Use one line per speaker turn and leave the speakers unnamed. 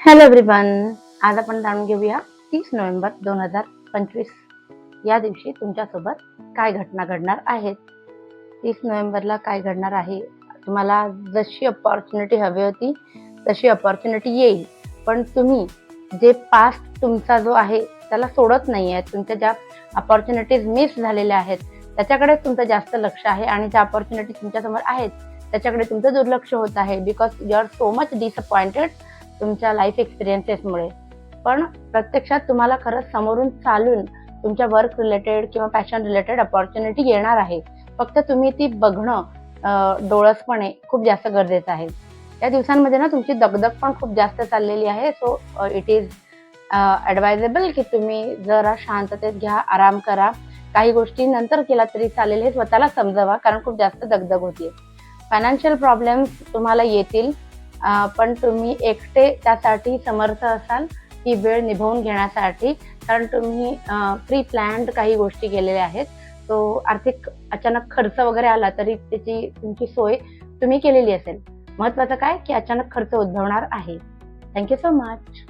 Hello everyone. आज आपण जाणून घेऊया 30 नोव्हेंबर 2025 या दिवशी तुमच्यासोबत काय घटना घडणार आहेत. 30 नोव्हेंबरला काय घडणार आहे, तुम्हाला जशी अपॉर्च्युनिटी हवी होती तशी अपॉर्च्युनिटी येईल, पण तुम्ही जे पास्ट तुमचा जो आहे त्याला सोडत नाही आहे. तुमच्या ज्या अपॉर्च्युनिटीज मिस झालेल्या आहेत त्याच्याकडे तुमचं जास्त लक्ष आहे आणि ज्या अपॉर्च्युनिटी तुमच्यासमोर आहेत त्याच्याकडे तुमचं दुर्लक्ष होत आहे, because you are so much disappointed तुमच्या लाईफ एक्सपिरियन्सेसमुळे. पण प्रत्यक्षात तुम्हाला खरंच समोरून चालून तुमच्या वर्क रिलेटेड किंवा पॅशन रिलेटेड अपॉर्च्युनिटी येणार आहे. फक्त तुम्ही ती बघणं डोळसपणे खूप जास्त गरजेचं आहे. या दिवसांमध्ये ना तुमची दगदग पण खूप जास्त चाललेली आहे. सो इट इज ॲडवायजेबल की तुम्ही जरा शांततेत घ्या, आराम करा. काही गोष्टी नंतर केला तरी चालेल, हे स्वतःला समजावा, कारण खूप जास्त दगदग होतीये. फायनान्शियल प्रॉब्लेम्स तुम्हाला येतील, पण तुम्ही एकटे त्यासाठी समर्थ असाल ही वेळ निभवून घेण्यासाठी, कारण तुम्ही प्री प्लॅन्ड काही गोष्टी केलेल्या आहेत. तो आर्थिक अचानक खर्च वगैरे आला तरी त्याची तुमची सोय तुम्ही केलेली असेल. महत्वाचं काय की अचानक खर्च उद्भवणार आहे. Thank you so much.